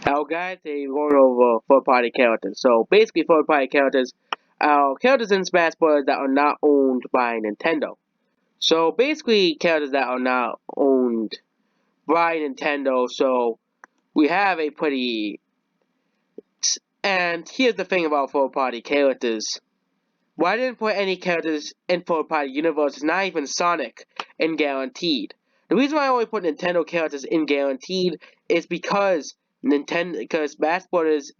Our guys they going over third-party characters. So basically, third-party characters are characters in Smash Bros. That are not owned by Nintendo. So basically, characters that are not owned by Nintendo. So we have a pretty. And here's the thing about third-party characters. Why didn't put any characters in third-party universe? Not even Sonic in Guaranteed. The reason why I only put Nintendo characters in Guaranteed is because Smash Brothers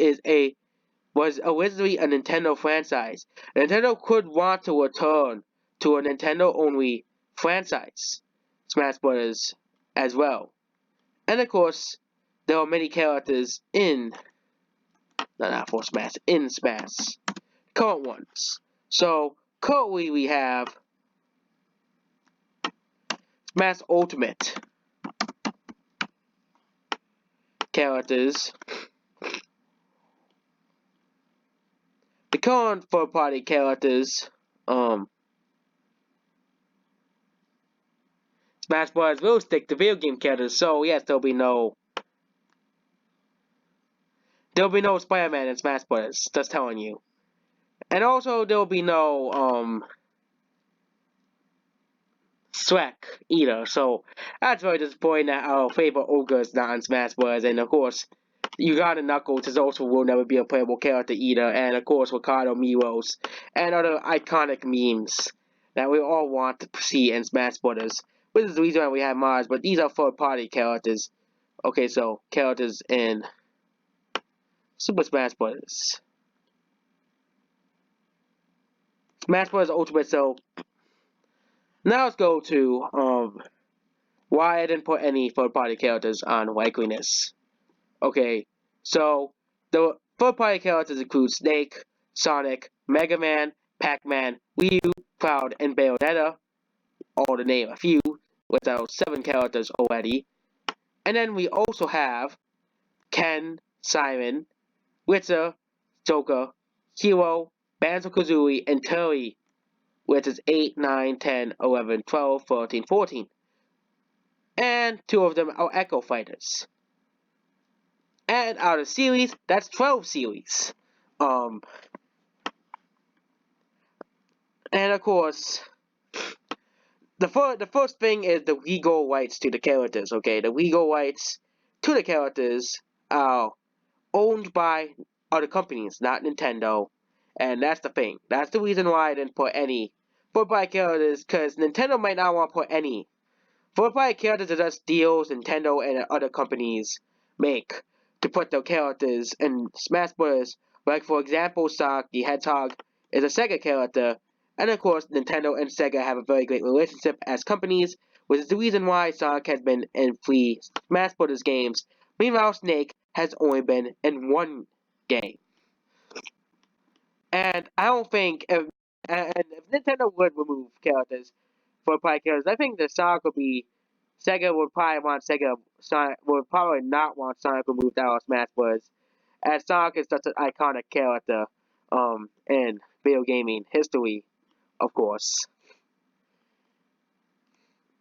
was originally a Nintendo franchise. Nintendo could want to return to a Nintendo-only franchise, Smash Brothers, as well. And of course, there are many characters not for Smash, in Smash, current ones. So currently we have Smash Ultimate characters. The current third-party characters, Smash Bros. Will stick to video game characters. So yes, there'll be no Spider-Man in Smash Bros. Just telling you. And also there'll be no Shrek either. So that's very disappointing that our favorite ogre is not in Smash Bros. And of course, Uganda Knuckles is also will never be a playable character either. And of course, Ricardo Miros and other iconic memes that we all want to see in Smash Bros. Which is the reason why we have Mars. But these are third-party characters. Okay, so characters in Super Smash Bros. Smash Bros. Ultimate. So now let's go to why I didn't put any third-party characters on likeliness. Okay, so the third-party characters include Snake, Sonic, Mega Man, Pac-Man, Ryu, Cloud, and Bayonetta, all to name a few, without 7 characters already. And then we also have Ken, Simon, Richter, Joker, Hero, Banjo-Kazooie, and Terry, which is 8, 9, 10, 11, 12, 13, 14. And 2 of them are Echo Fighters. And out of series, that's 12 series. And of course, the first thing is the legal rights to the characters, okay? The legal rights to the characters are owned by other companies, not Nintendo. And that's the thing. That's the reason why I didn't put any third-party characters, because Nintendo might not want to put any. Third-party characters are just deals Nintendo and other companies make to put their characters in Smash Bros. Like, for example, Sonic the Hedgehog is a Sega character, and of course, Nintendo and Sega have a very great relationship as companies, which is the reason why Sonic has been in 3 Smash Bros. Games. Meanwhile, Snake has only been in 1 game. And I don't think if Nintendo would remove characters for party characters, I think the Sonic would be Sega would probably want Sonic would probably not want Sonic removed out of Smash Bros. As Sonic is such an iconic character in video gaming history, of course.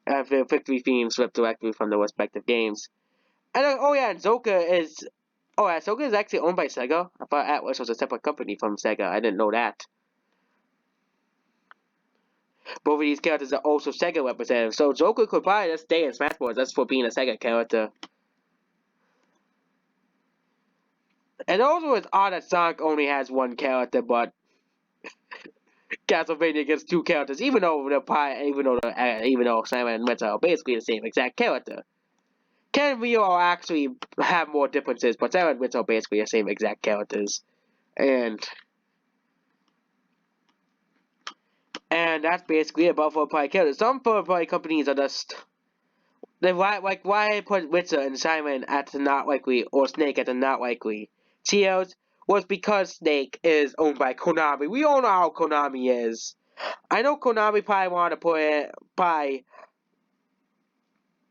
And the victory themes slipped directly from the respective games. And oh yeah, Zoka is actually owned by Sega. I thought Atlas was a separate company from Sega. I didn't know that. Both of these characters are also Sega representatives, so Joker could probably just stay in Smash Bros. Just for being a Sega character. And also it's odd that Sonic only has 1 character, but Castlevania gets 2 characters, even though Simon and Meta are basically the same exact character. Ken and Ryu actually have more differences, but Simon and Meta are basically the same exact characters. And that's basically about third-party characters. Some third-party companies are just why put Witcher and Simon at the not likely or Snake at the not likely tiers was because Snake is owned by Konami. We all know how Konami is. I know Konami probably wanted to put it by,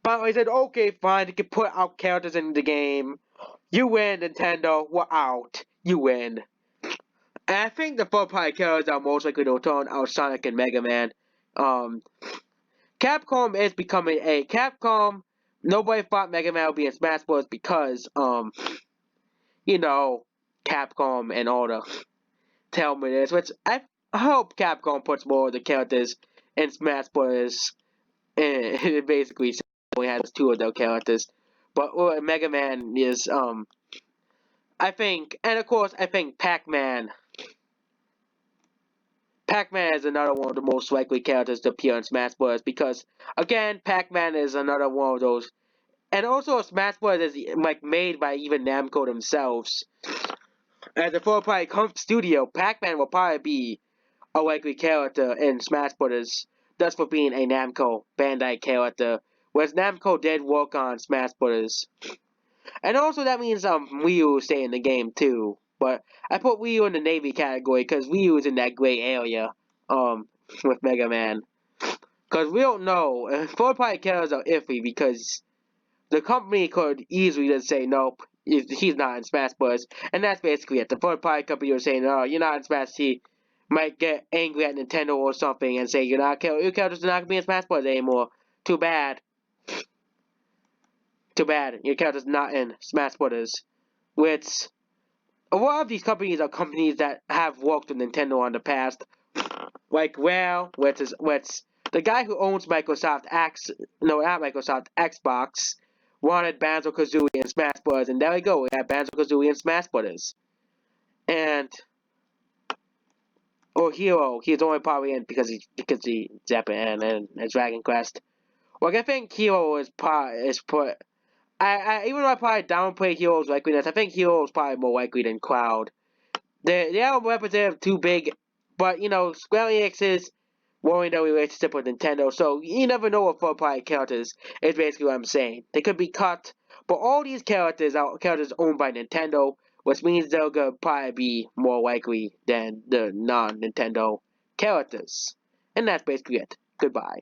but I said okay, fine, you can put out characters in the game. You win, Nintendo. We're out. You win. And I think the third-party characters are most likely to return are Sonic and Mega Man. Capcom is becoming a Capcom. Nobody thought Mega Man would be in Smash Bros. Because you know, Capcom and all the Telmeters, which I hope Capcom puts more of the characters in Smash Bros. And it basically only has two of those characters. But Mega Man is, I think, and of course, I think Pac-Man. Pac-Man is another one of the most likely characters to appear in Smash Bros. Because, again, Pac-Man is another one of those. And also, Smash Bros. Is like made by even Namco themselves. As a third-party studio, Pac-Man will probably be a likely character in Smash Bros. Just for being a Namco Bandai character. Whereas Namco did work on Smash Bros. And also that means Ryu will stay in the game too. But I put Ryu in the Navy category because Ryu is in that gray area with Mega Man. Because we don't know. Third party characters are iffy because the company could easily just say nope, he's not in Smash Bros. And that's basically it. The third party company was saying, no, you're not in Smash. He might get angry at Nintendo or something and say your characters are not gonna be in Smash Bros. Anymore. Too bad. Too bad. Your character's not in Smash Bros. Which a lot of these companies are companies that have worked with Nintendo in the past. Like Rare, which the guy who owns Microsoft not Microsoft, Xbox, wanted Banjo-Kazooie and Smash Bros. And there we go, we have Banjo-Kazooie and Smash Bros. And or Hero, he's only probably in because he's Japan and Dragon Quest. Like I think Hero is put. Even though I probably downplay Hero's likeliness, I think Hero is probably more likely than Cloud. They are representative too big, but you know, Square Enix is worrying their relationship with Nintendo, so you never know what third party characters is basically what I'm saying. They could be cut, but all these characters are characters owned by Nintendo, which means they're gonna probably be more likely than the non-Nintendo characters. And that's basically it. Goodbye.